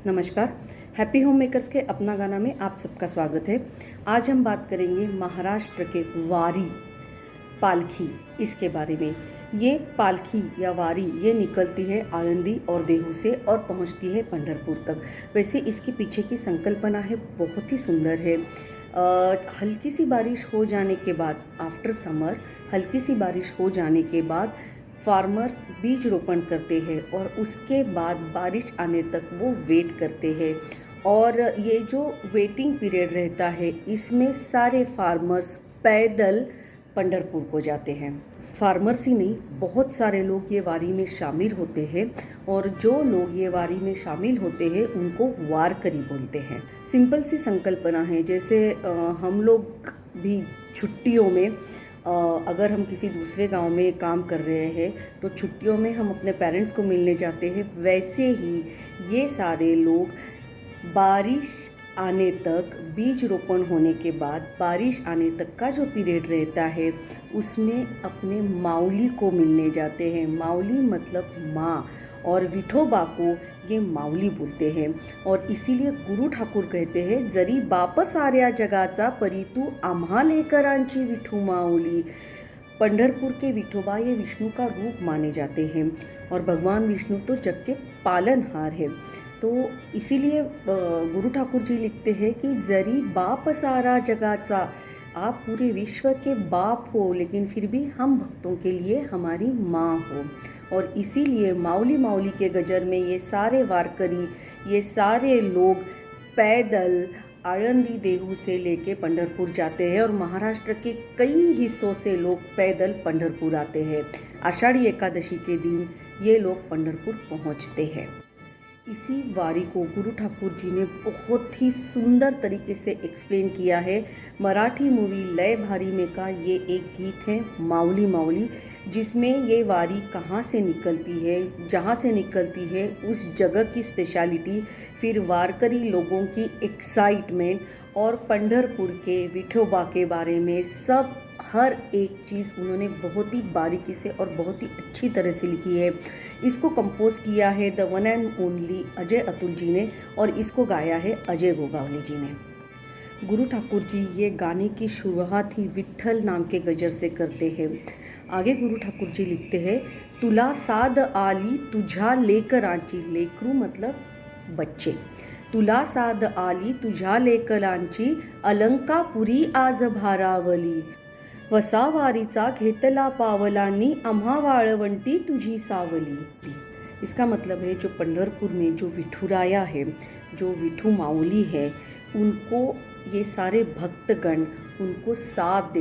नमस्कार। Happy home makers के अपना गाना में आप सबका स्वागत है। आज हम बात करेंगे महाराष्ट्र के वारी पालखी इसके बारे में। ये पालखी या वारी ये निकलती है आळंदी और देहू से और पहुंचती है पंढरपुर तक। वैसे इसके पीछे की संकल्पना है बहुत ही सुंदर है। हल्की सी बारिश हो जाने के बाद आफ्टर समर हल्की सी बारिश हो जाने के बाद फार्मर्स बीज रोपण करते हैं और उसके बाद बारिश आने तक वो वेट करते हैं। और ये जो वेटिंग पीरियड रहता है इसमें सारे फार्मर्स पैदल पंढरपुर को जाते हैं। फार्मर्स ही नहीं, बहुत सारे लोग ये वारी में शामिल होते हैं और जो लोग ये वारी में शामिल होते हैं उनको वारकरी बोलते हैं। सिंपल सी संकल्पना है। जैसे हम लोग भी छुट्टियों में अगर हम किसी दूसरे गांव में काम कर रहे हैं तो छुट्टियों में हम अपने पेरेंट्स को मिलने जाते हैं, वैसे ही ये सारे लोग बारिश आने तक, बीज रोपण होने के बाद बारिश आने तक का जो पीरियड रहता है उसमें अपने माऊली को मिलने जाते हैं। माऊली मतलब माँ, और विठोबा को ये माऊली बोलते हैं। और इसीलिए गुरु ठाकुर कहते हैं, जरी बाप साऱ्या जगाचा परी तू आम्हा लेकरांची विठू माऊली। पंढरपुर के विठोबा ये विष्णु का रूप माने जाते हैं और भगवान विष्णु तो जग के पालनहार है। तो इसीलिए गुरु ठाकुर जी लिखते हैं कि जरी बाप सारा जगाचा, आप पूरे विश्व के बाप हो लेकिन फिर भी हम भक्तों के लिए हमारी माँ हो। और इसीलिए माऊली माऊली के गजर में ये सारे वारकरी, ये सारे लोग पैदल आळंदी देहू से लेके पंढरपुर जाते हैं और महाराष्ट्र के कई हिस्सों से लोग पैदल पंढरपुर आते हैं। आषाढ़ी एकादशी के दिन ये लोग पंढरपुर पहुंचते हैं। इसी वारी को गुरु ठाकुर जी ने बहुत ही सुंदर तरीके से एक्सप्लेन किया है। मराठी मूवी लय भारी में का ये एक गीत है माऊली माऊली, जिसमें ये वारी कहाँ से निकलती है, जहाँ से निकलती है उस जगह की स्पेशलिटी, फिर वारकरी लोगों की एक्साइटमेंट और पंढरपुर के विठोबा के बारे में सब हर एक चीज़ उन्होंने बहुत ही बारीकी से और बहुत ही अच्छी तरह से लिखी है। इसको कंपोज किया है the one and only Ajay Atul ji ने और इसको गाया है अजय गोगावले जी ने। गुरु ठाकुर जी ये गाने की शुरुआत ही विठ्ठल नाम के गजर से करते हैं। आगे गुरु ठाकुर जी लिखते हैं, तुला साद आली तुझा लेकरांची, लेकरू मतलब बच्चे, तुला साद आली तुझा लेकरांची, अलंकापुरी आज भारावली, वसावारीचा घेतला पावलांनी, आम्हा वाळवंटी तुझी सावली। इसका मतलब है जो पंढरपुर में जो विठुराया है, जो विठू माऊली है, उनको ये सारे भक्तगण उनको साथ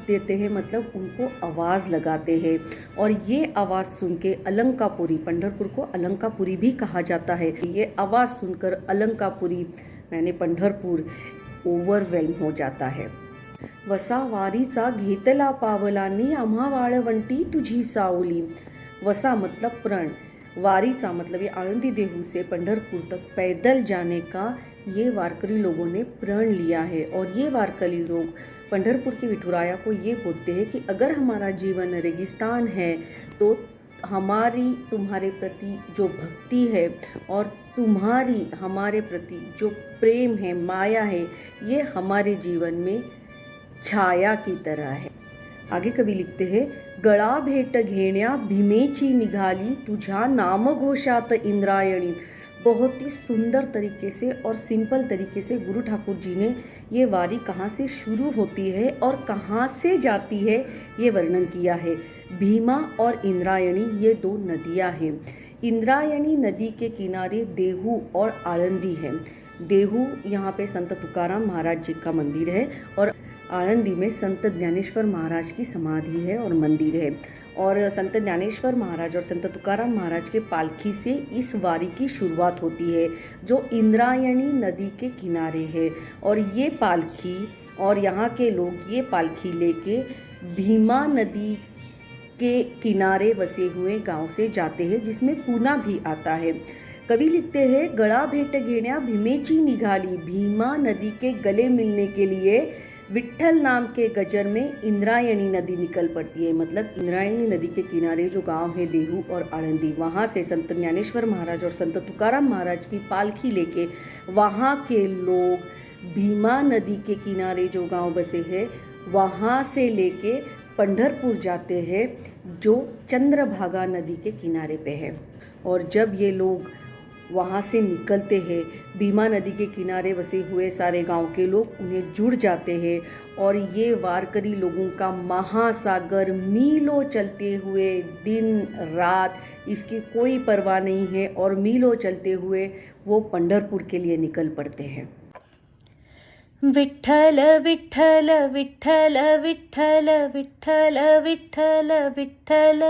देते हैं मतलब उनको आवाज़ लगाते हैं। और ये आवाज़ सुन के अलंकापुरी, पंढरपुर को अलंकापुरी भी कहा जाता है, ये आवाज़ सुनकर अलंकापुरी मैंने पंढरपुर ओवरवेल्म हो जाता है। वसावारीचा घेतला पावलांनी, आम्हा वाळवंटी तुझी सावली। वसा मतलब प्रण, वारीचा मतलब ये आळंदी देहू से पंढरपुर तक पैदल जाने का ये वारकरी लोगों ने प्रण लिया है। और ये वारकरी लोग पंढरपुर के विठुराया को ये बोलते हैं कि अगर हमारा जीवन रेगिस्तान है तो हमारी तुम्हारे प्रति जो भक्ति है और तुम्हारी हमारे प्रति जो प्रेम है, माया है, ये हमारे जीवन में छाया की तरह है। आगे कवि लिखते हैं, गळा भेट घेण्या भीमेची निघाली, तुझा नामघोषात इंद्रायणी। बहुत ही सुंदर तरीके से और सिंपल तरीके से गुरु ठाकुर जी ने ये वारी कहाँ से शुरू होती है और कहाँ से जाती है ये वर्णन किया है। भीमा और इंद्रायणी ये दो नदियाँ हैं। इंद्रायणी नदी के किनारे देहू और आळंदी है। देहू यहाँ पे संत तुकाराम महाराज जी का मंदिर है और आळंदी में संत ज्ञानेश्वर महाराज की समाधि है और मंदिर है। और संत ज्ञानेश्वर महाराज और संत तुकाराम महाराज के पालखी से इस वारी की शुरुआत होती है जो इंद्रायणी नदी के किनारे है। और ये पालखी और यहाँ के लोग ये पालखी लेके भीमा नदी के किनारे बसे हुए गांव से जाते हैं, जिसमें पूना भी आता है। कवि लिखते हैं, गळा भेट घेण्या भीमेची निघाली, भीमा नदी के गले मिलने के लिए विट्ठल नाम के गजर में इंद्रायणी नदी निकल पड़ती है। मतलब इंद्रायणी नदी के किनारे जो गांव है देहू और आळंदी, वहाँ से संत ज्ञानेश्वर महाराज और संत तुकाराम महाराज की पालकी लेके वहाँ के लोग भीमा नदी के किनारे जो गांव बसे हैं वहाँ से लेके पंढरपुर जाते हैं, जो चंद्रभागा नदी के किनारे पे है। और जब ये लोग वहाँ से निकलते हैं, भीमा नदी के किनारे बसे हुए सारे गांव के लोग उन्हें जुड़ जाते हैं और ये वारकरी लोगों का महासागर मीलों चलते हुए दिन रात इसकी कोई परवाह नहीं है और मीलों चलते हुए वो पंढरपुर के लिए निकल पड़ते हैं। विठ्ठल विठ्ठल विठ्ठल विठ्ठल विठ्ठल विठ्ठल विठ्ठल,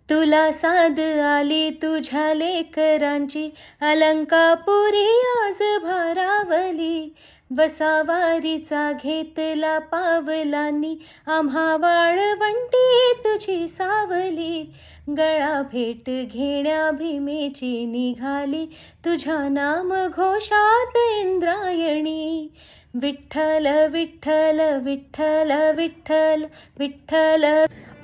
तुला साद आली तुझ्या लेकरांची, अलंकापुरी आज भारावली, वसावारीचा घेतला पावलांनी, आम्हा वाळवंटी तुझी सावली, गळा भेट घेण्या भीमेची निघाली, तुझ्या नाम घोषात इंद्रायणी, विठ्ठल विठ्ठल विठ्ठल विठ्ठल विठ्ठल।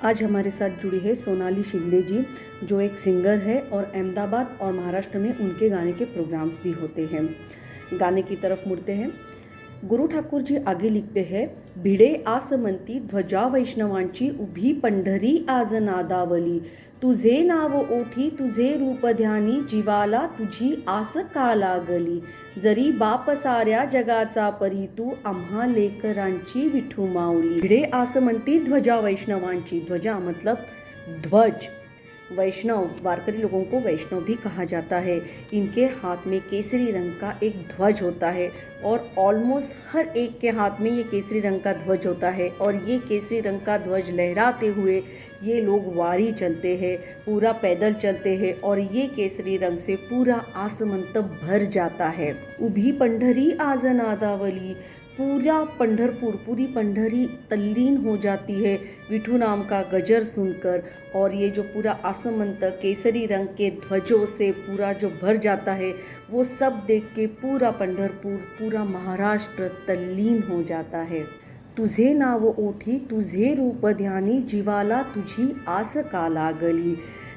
आज हमारे साथ जुड़ी है सोनाली शिंदे जी, जो एक सिंगर है और अहमदाबाद और महाराष्ट्र में उनके गाने के प्रोग्राम्स भी होते हैं। गाने की तरफ मुड़ते हैं। गुरु ठाकुर जी आगे लिखते हैं, भिडे आसमंती ध्वजा वैष्णवांची, उभी पंढरी आज नादावली, तुझे नाव ओठी तुझे रूप ध्यानी, जीवाला तुझी आस का लागली, जरी बाप साऱ्या जगाचा परी तू, आम्हा लेकरांची विठू माऊली। भिडे आसमंती ध्वजा वैष्णवांची, ध्वजा मतलब ध्वज, वैष्णव वारकरी लोगों को वैष्णव भी कहा जाता है। इनके हाथ में केसरी रंग का एक ध्वज होता है और ऑलमोस्ट हर एक के हाथ में ये केसरी रंग का ध्वज होता है और ये केसरी रंग का ध्वज लहराते हुए ये लोग वारी चलते हैं, पूरा पैदल चलते हैं और ये केसरी रंग से पूरा आसमान तक भर जाता है। उभी पंढरी आज नादावली, पूरा पंढरपुर पूरी पंढरी तल्लीन हो जाती है विठू नाम का गजर सुनकर, और ये जो पूरा आसमान तक केसरी रंग के ध्वजों से पूरा जो भर जाता है वो सब देख के पूरा पंढरपुर पूरा महाराष्ट्र तल्लीन हो जाता है। तुझे नाव ओठी तुझे रूप ध्यानी, जीवाला तुझी आस का लागली।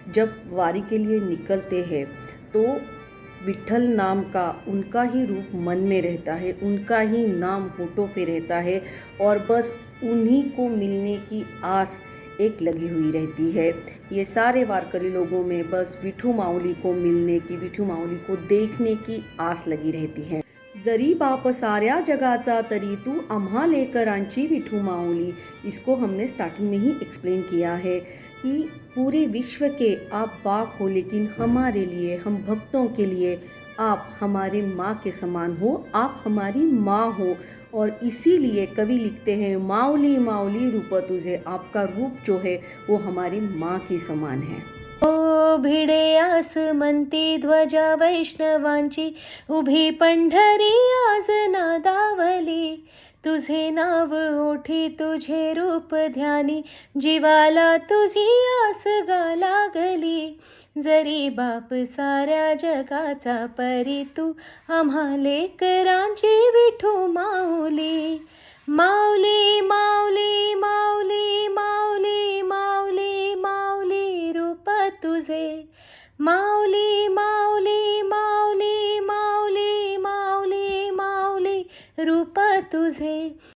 जब वारी के लिए निकलते हैं तो विठ्ठल नाम का उनका ही रूप मन में रहता है, उनका ही नाम होठों पे रहता है और बस उन्हीं को मिलने की आस एक लगी हुई रहती है। ये सारे वारकरी लोगों में बस विठू माऊली को मिलने की, विठू माऊली को देखने की आस लगी रहती है। जरी बाप साऱ्या जगाचा तरी तू, आम्हा लेकरांची विठू माऊली। इसको हमने स्टार्टिंग में ही एक्सप्लेन किया है कि पूरे विश्व के आप बाप हो, लेकिन हमारे लिए, हम भक्तों के लिए आप हमारे माँ के समान हो, आप हमारी माँ हो। और इसीलिए कवि लिखते हैं, माऊली माऊली रूप तुझे, आपका रूप जो है वो हमारी माँ के समान है। ओ भिडे आसमंती ध्वजा वैष्णवांची, उभी पंढरी आज नादावली, तुझे नाव ओठी तुझे रूप ध्यानी, जीवाला तुझी आस गा लागली, जरी बाप साऱ्या जगाचा परी तू, आम्हा लेकरांची विठू माऊली, माऊली माऊली माऊली माऊली माऊली माऊली रूप तुझे, माऊली माऊली माऊली माऊली माऊली माऊली रूप तुझे,